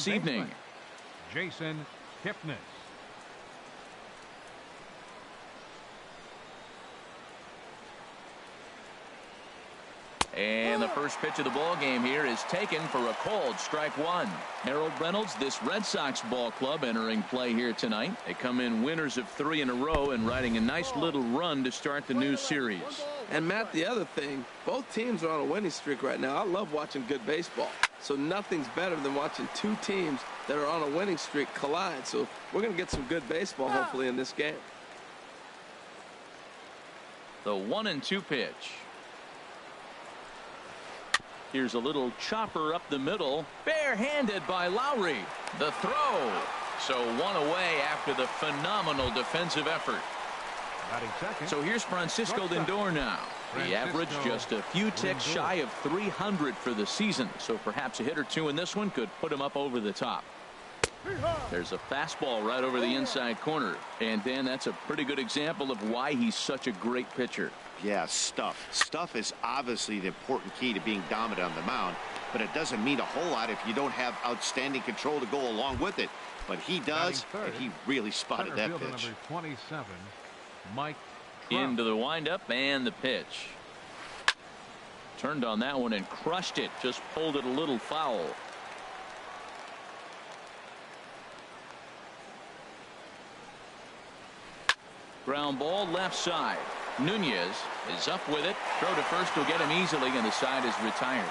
this evening. Jason Kipnis. And the first pitch of the ball game here is taken for a called strike one. Harold Reynolds, this Red Sox ball club entering play here tonight. They come in winners of 3 in a row and riding a nice little run to start the new series. And Matt, the other thing, both teams are on a winning streak right now. I love watching good baseball. So nothing's better than watching two teams that are on a winning streak collide. So we're going to get some good baseball hopefully in this game. The 1-2 pitch. Here's a little chopper up the middle, barehanded by Lowry. The throw. So one away after the phenomenal defensive effort. So here's Francisco Lindor now. The average just a few ticks shy of 300 for the season. So perhaps a hit or two in this one could put him up over the top. There's a fastball right over the inside corner. And Dan, that's a pretty good example of why he's such a great pitcher. Yeah, stuff. Stuff is obviously the important key to being dominant on the mound, but it doesn't mean a whole lot if you don't have outstanding control to go along with it. But he does, and he really spotted that pitch. Number 27, Mike Into the windup and the pitch. Turned on that one and crushed it. Just pulled it a little foul. Ground ball left side. Nunez is up with it. Throw to first will get him easily, and the side is retired.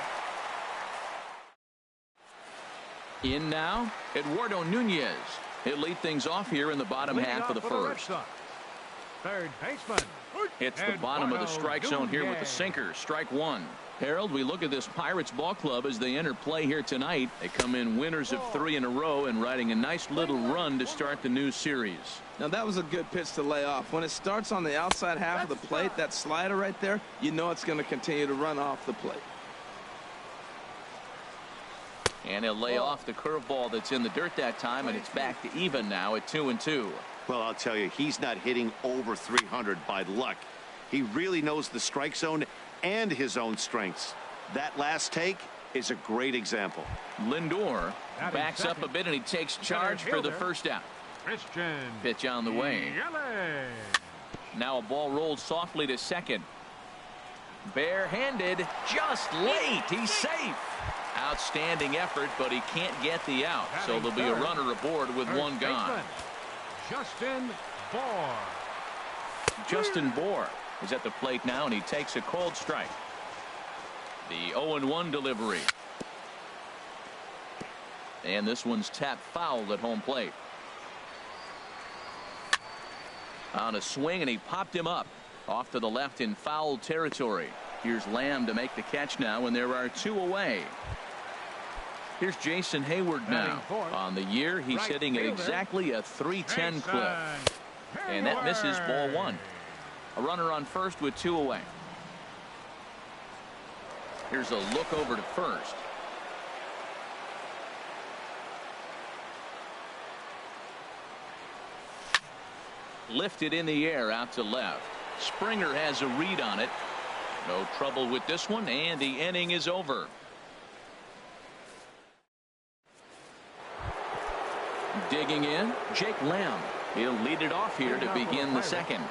In now, Eduardo Nunez. He'll lead things off here in the bottom half of the first. Third baseman. Hits the bottom of the strike zone here with the sinker. Strike one. Harold, we look at this Pirates ball club as they enter play here tonight. They come in winners of 3 in a row and riding a nice little run to start the new series. Now that was a good pitch to lay off. When it starts on the outside half of the plate, that slider right there, you know it's going to continue to run off the plate. And he'll lay off the curveball that's in the dirt that time, and it's back to even now at 2-2. Well, I'll tell you, he's not hitting over 300 by luck. He really knows the strike zone and his own strengths. That last take is a great example. Lindor backs up a bit and he takes charge for the first out. Pitch on the way. Now a ball rolled softly to second. Barehanded, just late. He's safe. Outstanding effort, but he can't get the out. So there'll be a runner aboard with one gone. Justin Bour is at the plate now, and he takes a cold strike. The 0-1 delivery. And this one's tapped foul at home plate. On a swing, and he popped him up off to the left in foul territory. Here's Lamb to make the catch now, and there are 2 away. Here's Jason Hayward now. On the year, he's hitting at exactly a .310 clip. And that misses, ball 1. A runner on first with 2 away. Here's a look over to first. Lifted in the air out to left. Springer has a read on it. No trouble with this one, and the inning is over. Digging in, Jake Lamb. He'll lead it off here to begin the second.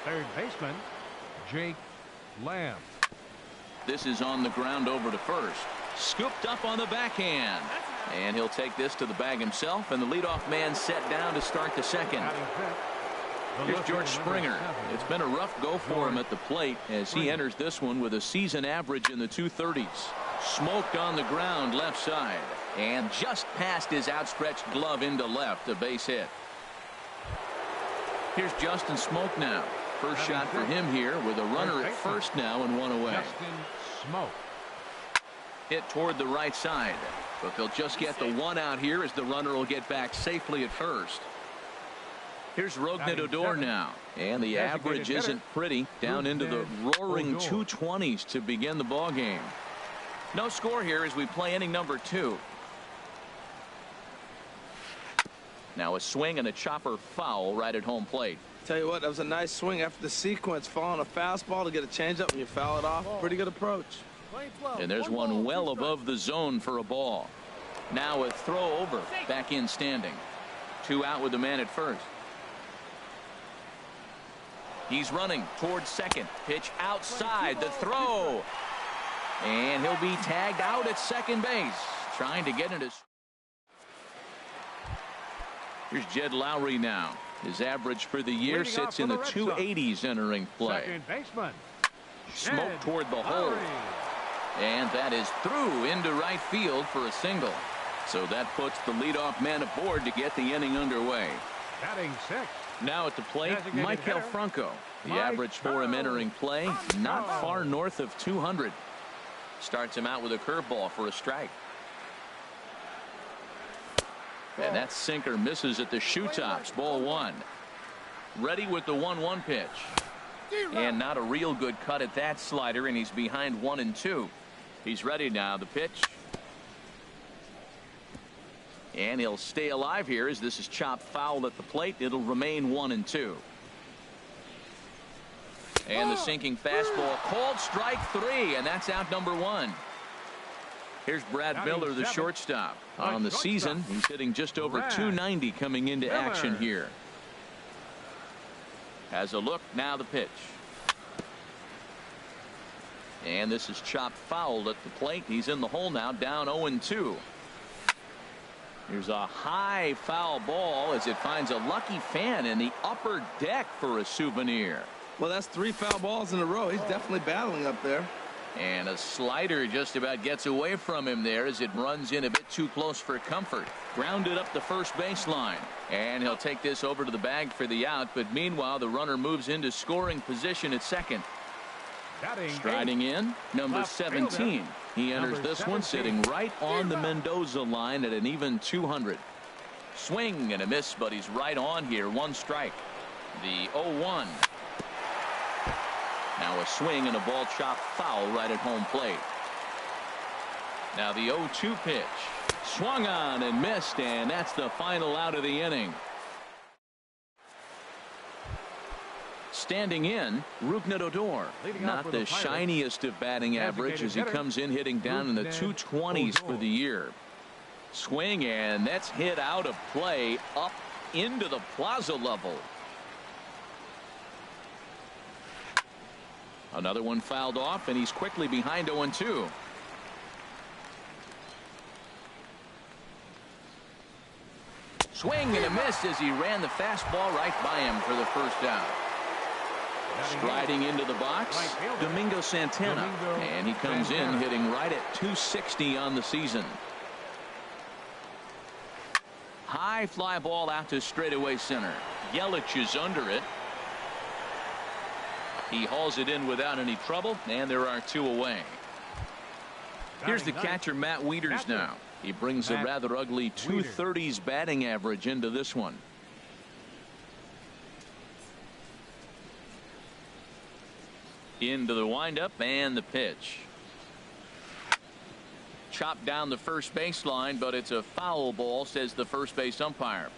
Third baseman, Jake Lamb. This is on the ground over to first. Scooped up on the backhand. And he'll take this to the bag himself, and the leadoff man set down to start the second. Here's George Springer. It's been a rough go for him at the plate as he enters this one with a season average in the 230s. Smoked on the ground left side, and just past his outstretched glove into left, a base hit. Here's Justin Smoke now. First shot for him here with a runner at first now and 1 away. Justin Smoke. Hit toward the right side, but they'll just get the 1 out here as the runner will get back safely at first. Here's Rougned Odor now, and the average isn't pretty, down into the roaring 220s to begin the ball game. No score here as we play inning number 2. Now a swing and a chopper foul right at home plate. Tell you what, that was a nice swing after the sequence, following a fastball to get a changeup and you foul it off. Pretty good approach. And there's one well above the zone for a ball. Now a throw over, back in standing. 2 out with the man at first. He's running towards second. Pitch outside. The throw. And he'll be tagged out at second base. Trying to get into. Here's Jed Lowry now. His average for the year sits in the 280s entering play. Second baseman. Smoke toward the hole. And that is through into right field for a single. So that puts the leadoff man aboard to get the inning underway. Batting 6. Now at the plate, Maikel Franco. The average for him entering play, not far north of 200. Starts him out with a curveball for a strike. And that sinker misses at the shoe tops. Ball 1. Ready with the 1-1 pitch. And not a real good cut at that slider, and he's behind 1-2. He's ready now. The pitch. And he'll stay alive here as this is chopped foul at the plate. It'll remain 1-2. And the sinking fastball called strike 3, and that's out number 1. Here's Brad Miller, the shortstop. On the season, he's hitting just over 290 coming into action here. Has a look, now the pitch. And this is chopped foul at the plate. He's in the hole now, down 0-2. Here's a high foul ball as it finds a lucky fan in the upper deck for a souvenir. Well, that's 3 foul balls in a row. He's definitely battling up there. And a slider just about gets away from him there as it runs in a bit too close for comfort. Grounded up the first baseline. And he'll take this over to the bag for the out. But meanwhile, the runner moves into scoring position at second. Striding in, number 17. He enters this one sitting right on the Mendoza line at an even 200. Swing and a miss, but he's right on here. 1 strike. The 0-1. Now a swing and a ball chopped foul right at home plate. Now the 0-2 pitch. Swung on and missed, and that's the final out of the inning. Standing in, Rougned Odor. Not the shiniest of batting average as he comes in hitting down in the 220s for the year. Swing, and that's hit out of play up into the plaza level. Another one fouled off, and he's quickly behind 0-2. Swing and a miss as he ran the fastball right by him for the first out. Striding into the box, Domingo Santana. And he comes in hitting right at 260 on the season. High fly ball out to straightaway center. Yelich is under it. He hauls it in without any trouble, and there are 2 away. Here's the catcher, Matt Wieters now. He brings a rather ugly 230s batting average into this one. Into the windup and the pitch. Chopped down the first baseline, but it's a foul ball, says the first base umpire.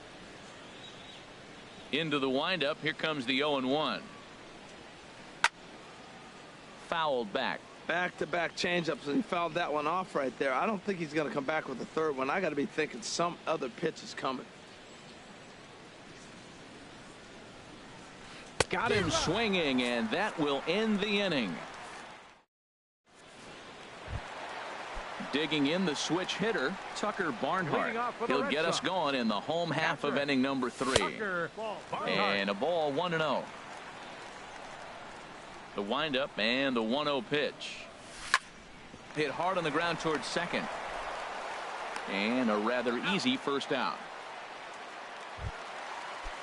Into the windup. Here comes the 0-1. Fouled back. Back-to-back changeups, and he fouled that one off right there. I don't think he's going to come back with the third one. I got to be thinking some other pitch is coming. Got him swinging, and that will end the inning. Digging in the switch hitter, Tucker Barnhart. He'll get us going in the home half of inning number 3. And a ball 1-0. The windup and the 1-0 pitch. Hit hard on the ground towards second. And a rather easy first out.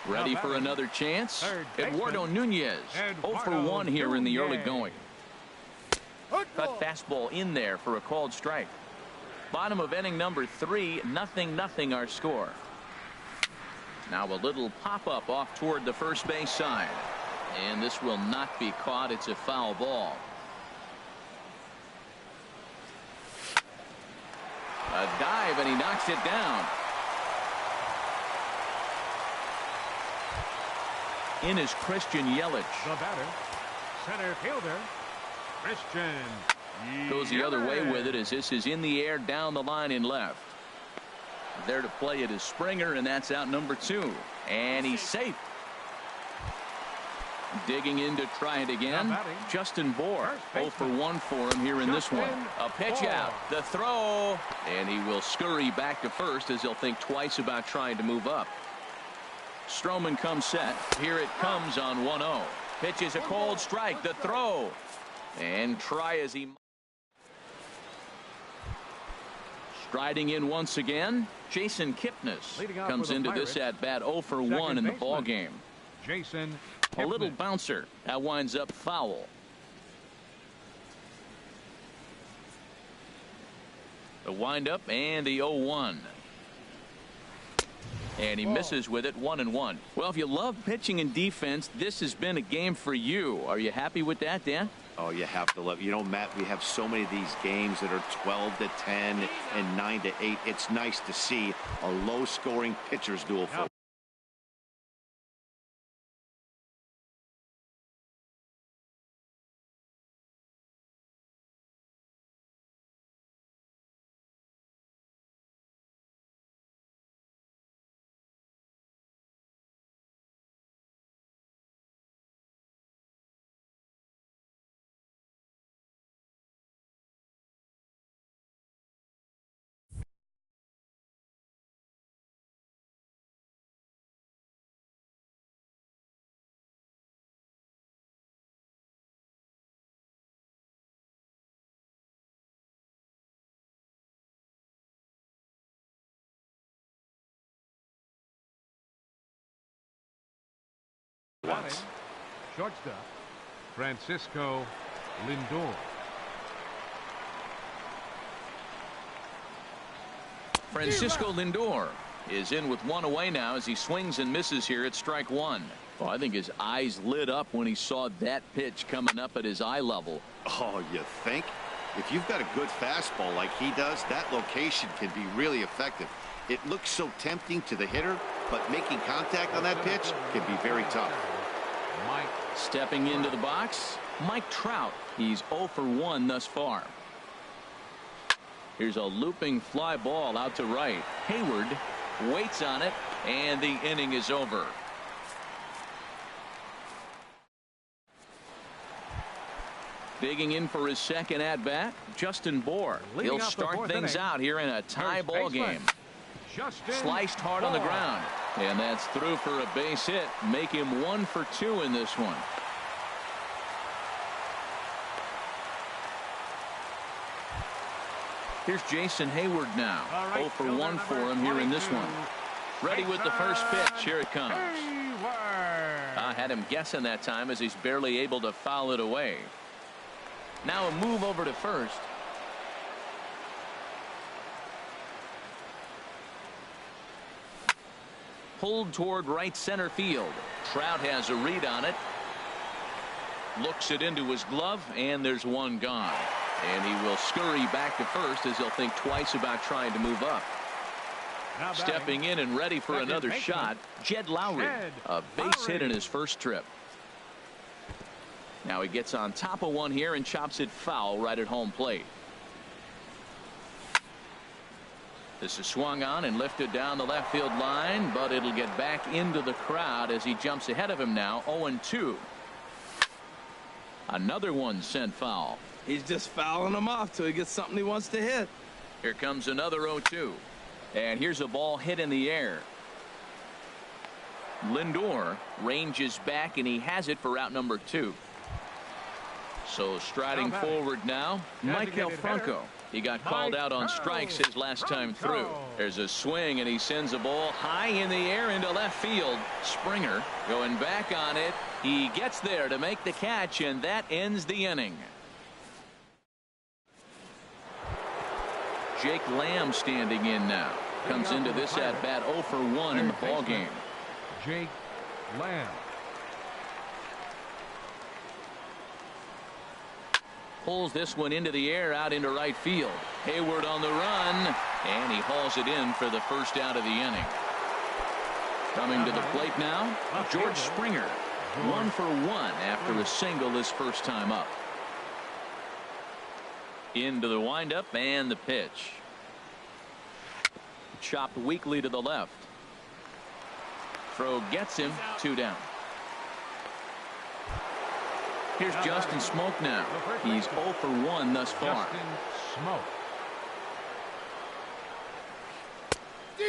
Ready for another chance. Eduardo Nunez. 0 for 1 here in the early going. Cut fastball in there for a called strike. Bottom of inning number 3, 0-0 our score. Now a little pop-up off toward the first base side. And this will not be caught. It's a foul ball. A dive, and he knocks it down. In is Christian Yelich. The batter, center fielder, Christian Goes the other way with it as this is in the air down the line in left. There to play it is Springer, and that's out number 2. And he's safe. Digging in to try it again. Justin Bohr. 0 for 1 for him here in this one. A pitch out. The throw. And he will scurry back to first as he'll think twice about trying to move up. Stroman comes set. Here it comes on 1-0. Pitch is a cold strike. The throw. And try as he. Striding in once again, Jason Kipnis comes into this at bat 0 for 1 in the ball game. Jason A little bouncer that winds up foul. The windup and the 0-1. And he misses with it, 1-1. Well, if you love pitching and defense, this has been a game for you. Are you happy with that, Dan? Oh, you have to love. You know, Matt, we have so many of these games that are 12-10 and 9-8. It's nice to see a low-scoring pitcher's duel. Once. Shortstop, Francisco Lindor. Francisco Lindor is in with 1 away now as he swings and misses here at strike 1. Well, I think his eyes lit up when he saw that pitch coming up at his eye level. Oh, you think? If you've got a good fastball like he does, that location can be really effective. It looks so tempting to the hitter, but making contact on that pitch can be very tough. Mike stepping into the box. Mike Trout. He's 0 for 1 thus far. Here's a looping fly ball out to right. Hayward waits on it, and the inning is over. Digging in for his second at bat, Justin Bohr. He'll start things out here in a tie ball game. Sliced hard on the ground, and that's through for a base hit. Make him 1 for 2 in this one. Here's Jason Hayward now. 0 for 1 for him here in this one. Ready with the first pitch. Here it comes. I had him guessing that time as he's barely able to foul it away. Now a move over to first. Pulled toward right center field. Trout has a read on it. Looks it into his glove, and there's one gone. And he will scurry back to first as he'll think twice about trying to move up. Stepping in and ready for another shot, Jed Lowry. A base hit in his first trip. Now he gets on top of one here and chops it foul right at home plate. This is swung on and lifted down the left field line, but it'll get back into the crowd as he jumps ahead of him now. 0-2. Another one sent foul. He's just fouling them off till he gets something he wants to hit. Here comes another 0-2. And here's a ball hit in the air. Lindor ranges back, and he has it for out number 2. So striding forward now, Michael Franco. He got called out on strikes his last time through. There's a swing, and he sends a ball high in the air into left field. Springer going back on it. He gets there to make the catch, and that ends the inning. Jake Lamb standing in now. Comes into this at bat 0 for 1 in the ball game. Jake Lamb. Pulls this one into the air out into right field. Hayward on the run, and he hauls it in for the first out of the inning. Coming to the plate now, George Springer. 1 for 1 after a single his first time up. Into the windup and the pitch. chopped weakly to the left. Throw gets him 2 down. Here's Justin Smoke now. He's 0 for 1 thus far. Justin Smoke.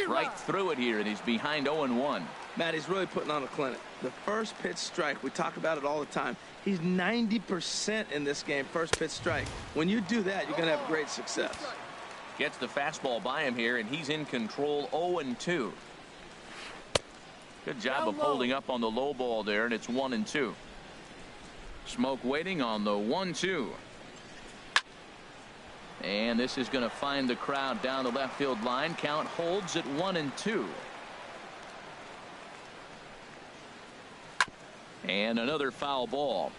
Right through it here, and he's behind 0-1. Matt, he's really putting on a clinic. The first pitch strike, we talk about it all the time. He's 90% in this game, first pitch strike. When you do that, you're going to have great success. Gets the fastball by him here, and he's in control 0-2. Good job of holding up on the low ball there, and it's 1-2. Smoke waiting on the 1-2. And this is going to find the crowd down the left field line. Count holds at 1-2. And another foul ball.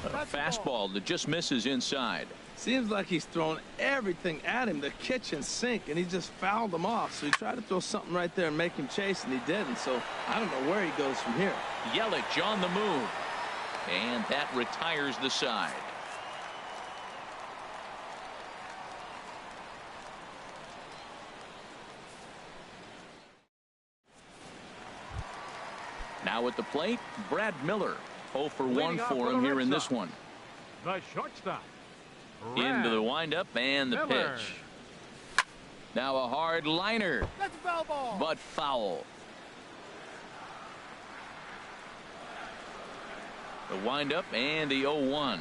A fastball that just misses inside. Seems like he's thrown everything at him, the kitchen sink, and he just fouled him off. So he tried to throw something right there and make him chase, and he didn't. So I don't know where he goes from here. Yelich on the move. And that retires the side. Now at the plate, Brad Miller. 0 for 1 for him here in this one. The shortstop. Into the windup and the pitch. Now a hard liner. That's a foul ball. But foul. The windup and the 0-1.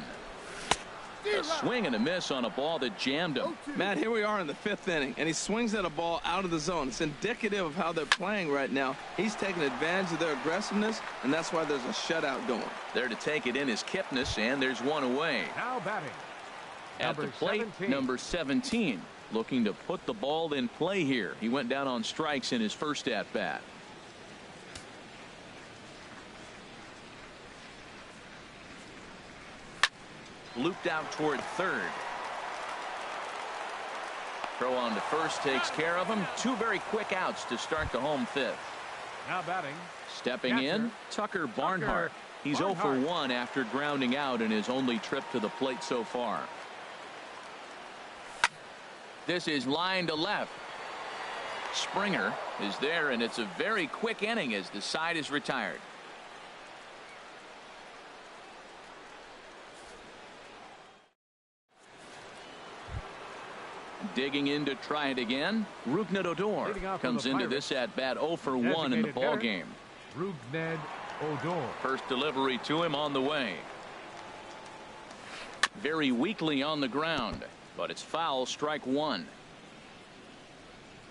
A swing and a miss on a ball that jammed him. Matt, here we are in the 5th inning, and he swings at a ball out of the zone. It's indicative of how they're playing right now. He's taking advantage of their aggressiveness, and that's why there's a shutout going. There to take it in is Kipnis, and there's one away. Now batting. At the plate, number 17, looking to put the ball in play here. He went down on strikes in his first at bat. Looped out toward third. Throw on to first takes care of him. 2 very quick outs to start the home 5th. Now batting. Stepping in, Tucker Barnhart. He's 0 for 1 after grounding out in his only trip to the plate so far. This is line to left. Springer is there, and it's a very quick inning as the side is retired. Digging in to try it again. Rougned Odor comes into this at bat 0 for 1 in the ball game. Rougned Odor. First delivery to him on the way. Very weakly on the ground, but it's foul, strike 1.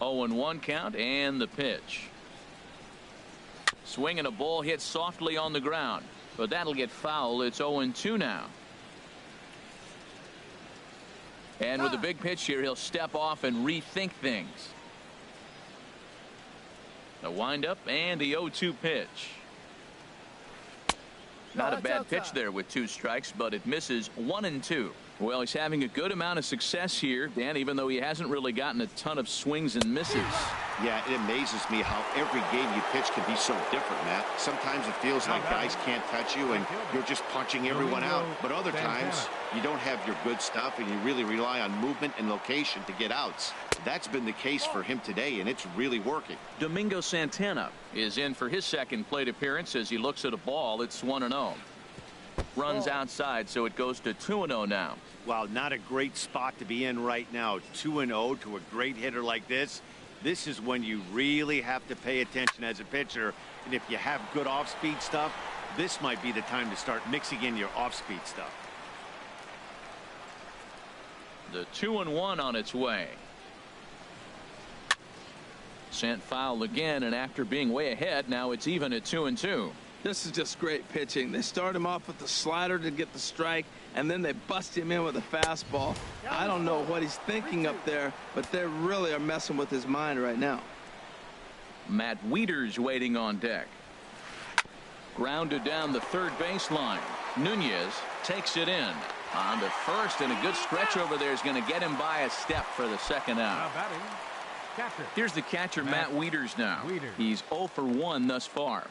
0-1 count and the pitch. Swing and a ball hit softly on the ground, but that'll get foul. It's 0-2 now. And with a big pitch here, he'll step off and rethink things. The windup and the 0-2 pitch. Not a bad pitch there with 2 strikes, but it misses 1-2. Well, he's having a good amount of success here, Dan, even though he hasn't really gotten a ton of swings and misses. Yeah, it amazes me how every game you pitch can be so different, Matt. Sometimes it feels like guys can't touch you and you're just punching everyone out. But other times you don't have your good stuff and you really rely on movement and location to get outs. That's been the case for him today, and it's really working. Domingo Santana is in for his second plate appearance as he looks at a ball. It's 1-0. Runs outside, so it goes to 2-0 now. Well, not a great spot to be in right now. 2-0 to a great hitter like this. This is when you really have to pay attention as a pitcher. And if you have good off-speed stuff, this might be the time to start mixing in your off-speed stuff. The 2-1 on its way. Sent foul again, and after being way ahead, now it's even at 2-2. This is just great pitching. They start him off with the slider to get the strike, and then they bust him in with a fastball. I don't know what he's thinking up there, but they really are messing with his mind right now. Matt Wieters waiting on deck. Grounded down the third baseline. Nunez takes it in. On to first, and a good stretch over there is going to get him by a step for the second out. Here's the catcher, Matt Wieters now. He's 0 for 1 thus far.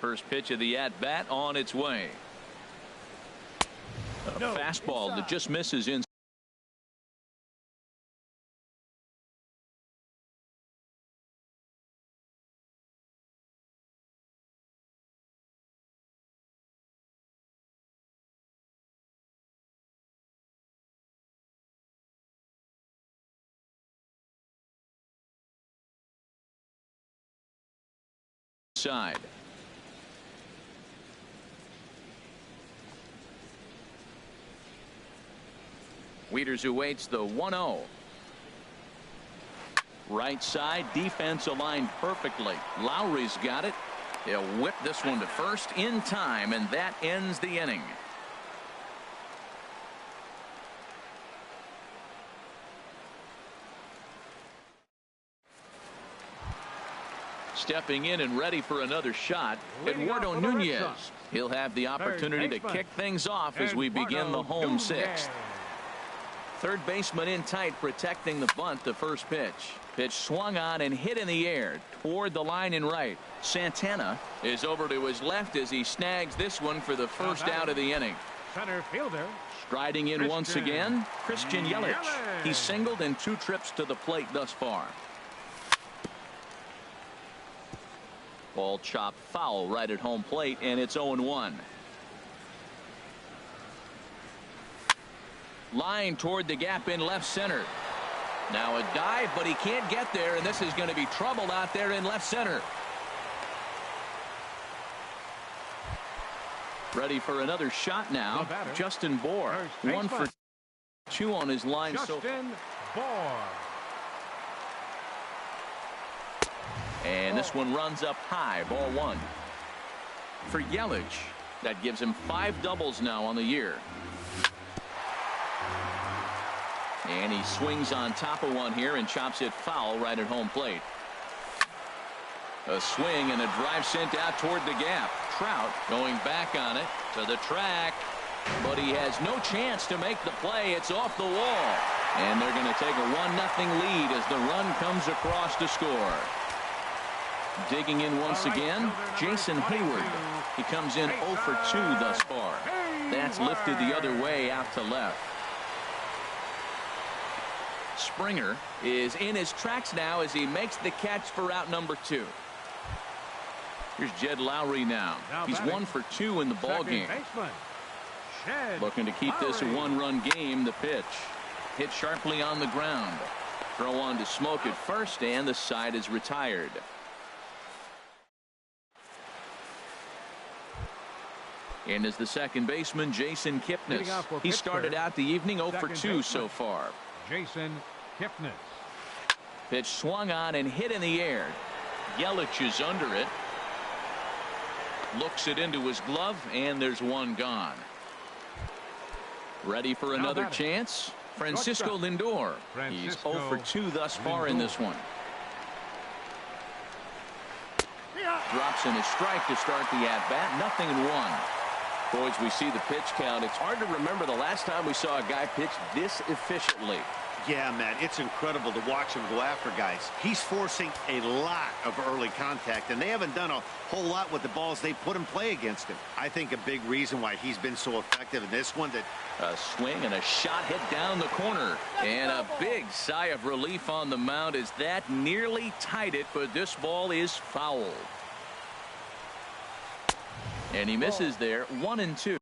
First pitch of the at-bat on its way. A fastball that just misses in. Side. Wieters awaits the 1-0. Right side defense aligned perfectly. Lowry's got it. He'll whip this one to first in time, and that ends the inning. Stepping in and ready for another shot, Eduardo Nunez. He'll have the opportunity to kick things off as we begin the home sixth. Third baseman in tight, protecting the bunt. The first pitch. Pitch swung on and hit in the air toward the line and right. Santana is over to his left as he snags this one for the first out of the inning. Center fielder. Striding in once again, Christian Yelich. He singled in 2 trips to the plate thus far. Ball chopped foul right at home plate, and it's 0-1. Line toward the gap in left center. Now a dive, but he can't get there, and this is going to be trouble out there in left center. Ready for another shot now. Justin Bour. 1 for 2 on his line. Justin Bour. And this one runs up high. Ball 1. For Yelich, that gives him 5 doubles now on the year. And he swings on top of one here and chops it foul right at home plate. A swing and a drive sent out toward the gap. Trout going back on it to the track, but he has no chance to make the play. It's off the wall, and they're going to take a 1-0 lead as the run comes across to score. Digging in once again, Jason Hayward. He comes in 0 for 2 thus far. That's lifted the other way out to left. Springer is in his tracks now as he makes the catch for out number 2. Here's Jed Lowry now. He's 1 for 2 in the ball game. Looking to keep this a 1-run game. The pitch hit sharply on the ground. Throw on to Smoke at first, and the side is retired. And as the second baseman, Jason Kipnis. He started out the evening 0 for 2 so far. Jason Kipnis. Pitch swung on and hit in the air. Yelich is under it. Looks it into his glove, and there's one gone. Ready for another chance? Francisco Lindor. He's 0 for 2 thus far in this one. Drops in a strike to start the at-bat. 0-1. Boys, we see the pitch count. It's hard to remember the last time we saw a guy pitch this efficiently. Yeah, man, it's incredible to watch him go after guys. He's forcing a lot of early contact, and they haven't done a whole lot with the balls they put in play against him. I think a big reason why he's been so effective in this one, that a swing and a shot hit down the corner, and a big sigh of relief on the mound as that nearly tied it, but this ball is fouled. And he misses there. 1-2.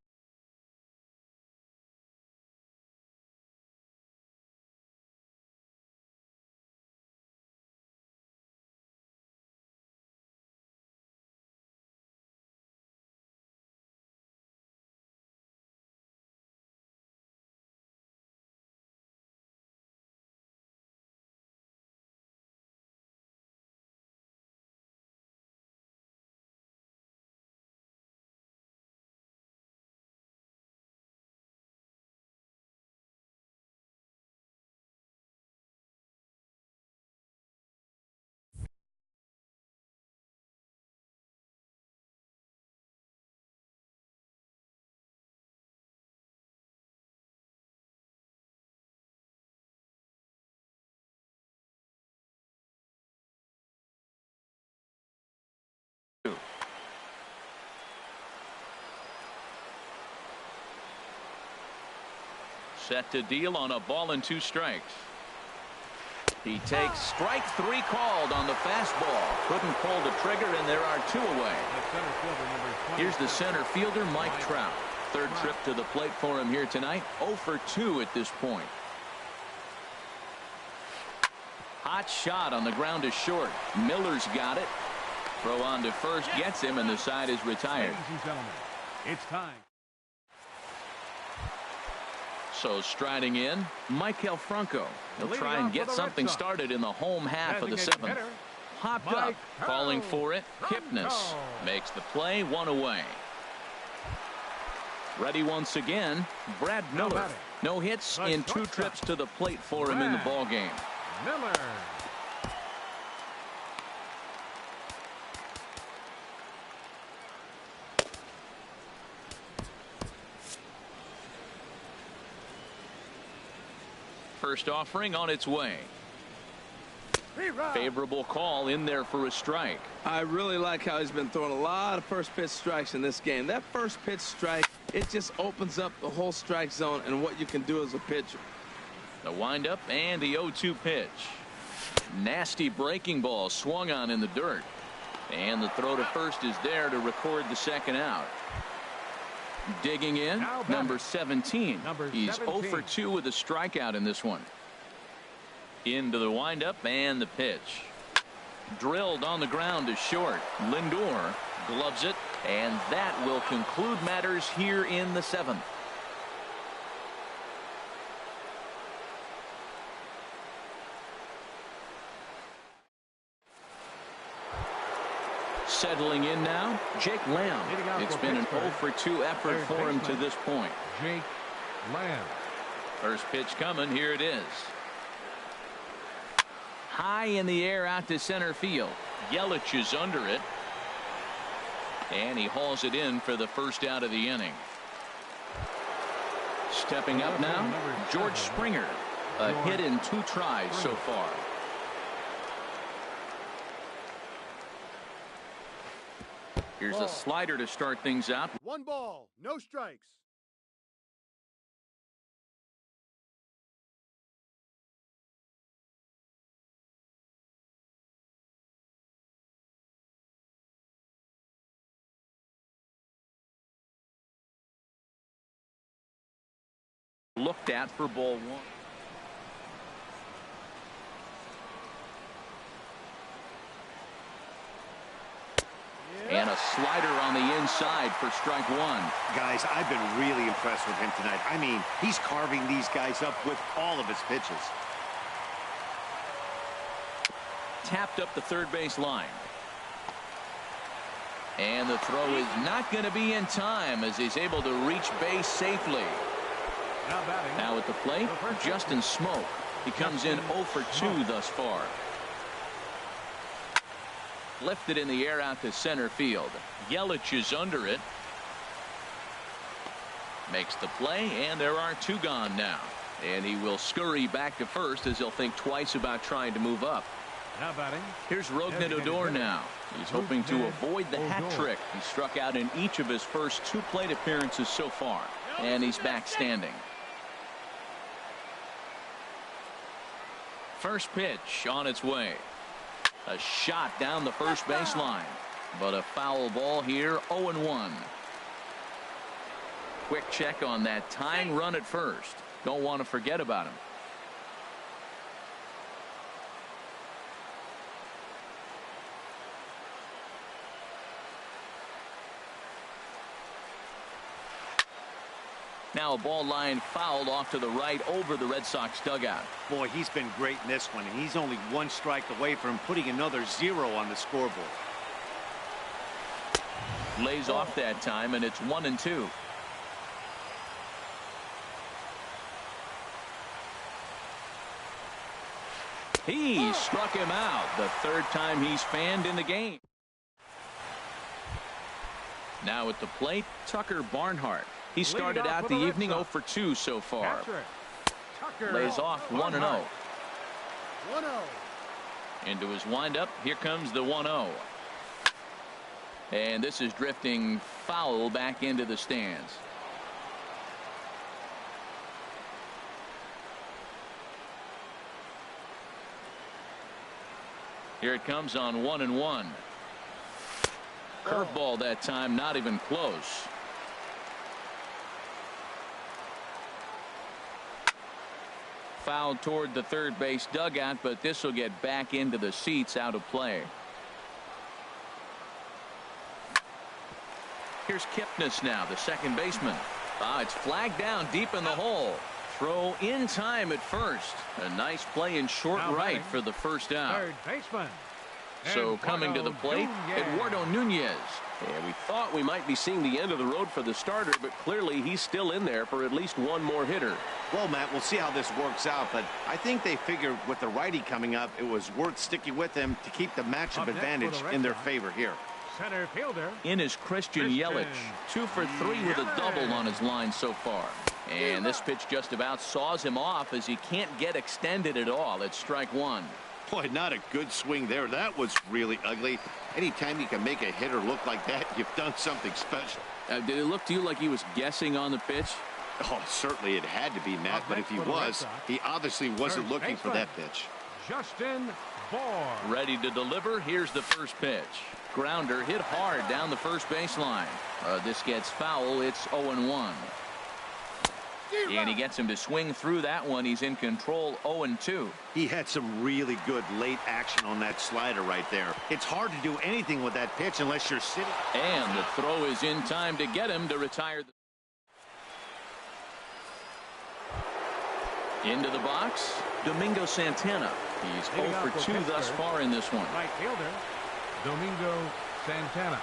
Set to deal on a ball and 2 strikes. He takes strike 3 called on the fastball. Couldn't pull the trigger, and there are 2 away. Here's the center fielder, Mike Trout. Third trip to the plate for him here tonight. 0 for 2 at this point. Hot shot on the ground is short. Miller's got it. Throw on to first gets him, and the side is retired. Ladies and gentlemen, it's time. So striding in, Maikel Franco. He'll try and get something started in the home half of the 7th. Hopped up, calling for it. Kipnis makes the play, 1 away. Ready once again, Brad Miller. No hits in 2 trips to the plate for him in the ballgame. Miller. First offering on its way. Favorable call in there for a strike. I really like how he's been throwing a lot of first pitch strikes in this game. That first pitch strike, it just opens up the whole strike zone and what you can do as a pitcher. The windup and the 0-2 pitch. Nasty breaking ball swung on in the dirt. And the throw to first is there to record the second out. Digging in, number 17. He's 0 for 2 with a strikeout in this one. Into the windup and the pitch. Drilled on the ground to short. Lindor gloves it, and that will conclude matters here in the 7th. Settling in now, Jake Lamb. It's been an 0 for 2 effort for him to this point. Jake Lamb. First pitch coming. Here it is. High in the air out to center field. Yelich is under it. And he hauls it in for the first out of the inning. Stepping up now, George Springer. A hit in 2 tries so far. Here's a slider to start things out. 1 ball, no strikes. Looked at for ball 1. And a slider on the inside for strike 1. Guys, I've been really impressed with him tonight. I mean, he's carving these guys up with all of his pitches. Tapped up the third base line. And the throw is not going to be in time as he's able to reach base safely. Now at the plate, Justin Smoke. He comes in 0 for 2 thus far. Lifted in the air out to center field. Yelich is under it. Makes the play, and there are 2 gone now. And he will scurry back to first as he'll think twice about trying to move up. Now batting. Here's Rougned Odor now. He's hoping to avoid the hat trick. He struck out in each of his first 2 plate appearances so far. And he's back standing. First pitch on its way. A shot down the first baseline, but a foul ball here. 0-1. Quick check on that tying run at first. Don't want to forget about him. Now a ball line fouled off to the right over the Red Sox dugout. Boy, he's been great in this one, and he's only 1 strike away from putting another 0 on the scoreboard. Lays off that time, and it's 1-2. He struck him out the 3rd time he's fanned in the game. Now at the plate, Tucker Barnhart. He started out the evening 0 for 2 so far. Lays off 1-0. 1-0. Into his windup. Here comes the 1-0. And this is drifting foul back into the stands. Here it comes on 1-1. Curveball that time, not even close. Foul toward the third base dugout, but this will get back into the seats, out of play. Here's Kipnis now, the second baseman. It's flagged down deep in the hole. Throw in time at first. A nice play in short right for the first out. Third baseman. So coming to the plate, Eduardo Nunez. And we thought we might be seeing the end of the road for the starter, but clearly he's still in there for at least one more hitter. Well, Matt, we'll see how this works out, but I think they figured with the righty coming up, it was worth sticking with him to keep the matchup advantage in their favor here. Center fielder. In is Christian Yelich. 2 for 3 with a double on his line so far. And this pitch just about saws him off as he can't get extended at all. It's strike one. Boy, not a good swing there. That was really ugly. Anytime you can make a hitter look like that, you've done something special. Did it look to you like he was guessing on the pitch? Oh, certainly it had to be, Matt, but if he was, he obviously wasn't looking for that pitch. Justin Bour. Ready to deliver. Here's the first pitch. Grounder hit hard down the first baseline. This gets foul. It's 0-1. And he gets him to swing through that one. He's in control. 0-2. He had some really good late action on that slider right there. It's hard to do anything with that pitch unless you're sitting. And the throw is in time to get him to retire. Into the box, Domingo Santana. He's 0 for 2 thus far in this one. Right fielder, Domingo Santana.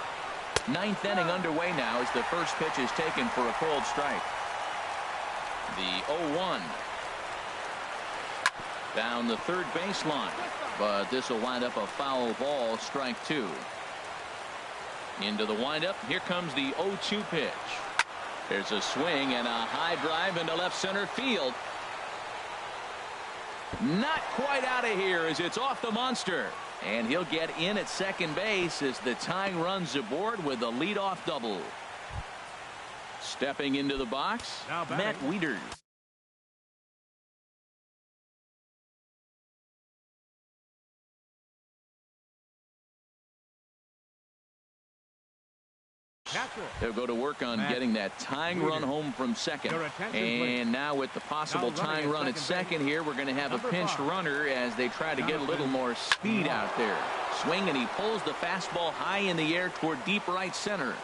Ninth inning underway now as the first pitch is taken for a cold strike. The 0-1. Down the third baseline, but this will wind up a foul ball, strike two. Into the windup. Here comes the 0-2 pitch. There's a swing and a high drive into left center field. Not quite out of here as it's off the monster. And he'll get in at second base as the tying run's aboard with a leadoff double. Stepping into the box, Matt Wieters. They'll go to work on getting that tying run home from second. And now with the possible tying run at second here, we're going to have a pinch runner as they try to get a little more speed out there. Swing, and he pulls the fastball high in the air toward deep right center.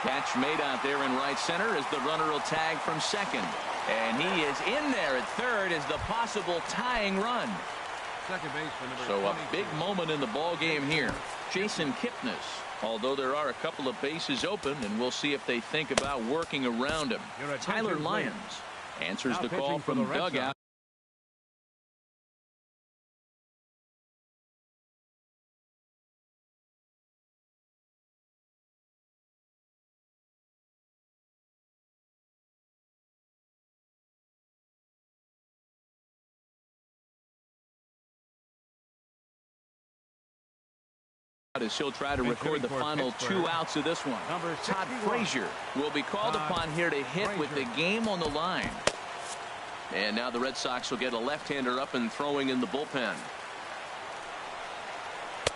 Catch made out there in right center as the runner will tag from second. And he is in there at third as the possible tying run. So a big moment in the ball game here. Jason Kipnis. Although there are a couple of bases open, and we'll see if they think about working around him. Tyler Lyons answers the call from the dugout. As he'll try to record the final 2 outs of this one. Todd Frazier will be called upon here to hit with the game on the line. And now the Red Sox will get a left-hander up and throwing in the bullpen.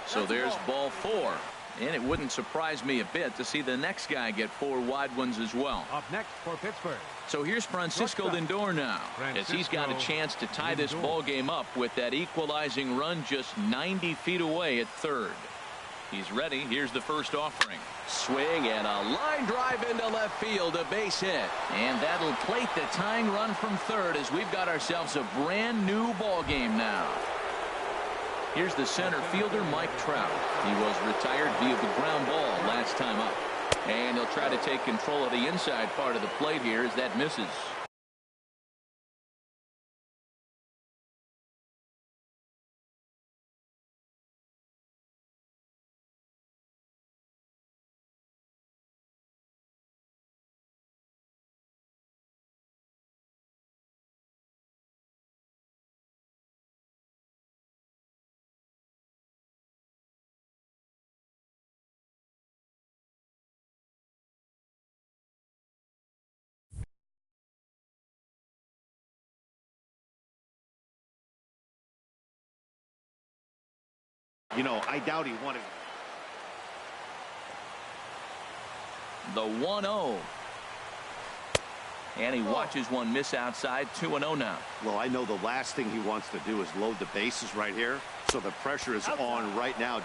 So there's ball 4. And it wouldn't surprise me a bit to see the next guy get 4 wide ones as well. Up next for Pittsburgh. So here's Francisco Lindor now, as he's got a chance to tie this ball game up with that equalizing run just 90 feet away at third. He's ready. Here's the first offering. Swing and a line drive into left field, a base hit. And that'll plate the tying run from third as we've got ourselves a brand new ball game now. Here's the center fielder, Mike Trout. He was retired via the ground ball last time up. And he'll try to take control of the inside part of the plate here as that misses. You know, I doubt he wanted. The 1-0. And he watches one miss outside. 2-0 now. Well, I know the last thing he wants to do is load the bases right here. So the pressure is on right now.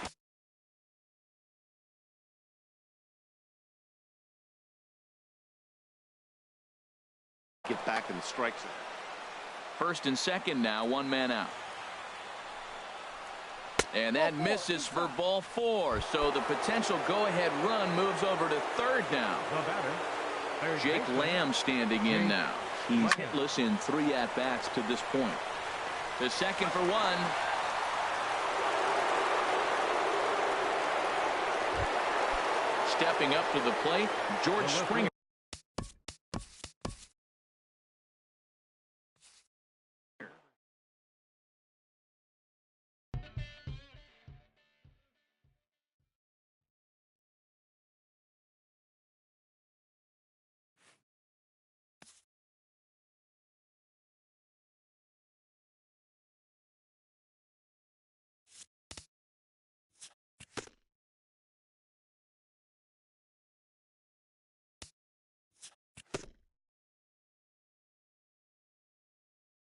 Get back in the strike zone. First and second now, one man out. And that misses for ball 4. So the potential go-ahead run moves over to third now. Jake Lamb standing in now. He's hitless in 3 at-bats to this point. The second for 1. Stepping up to the plate, George Springer.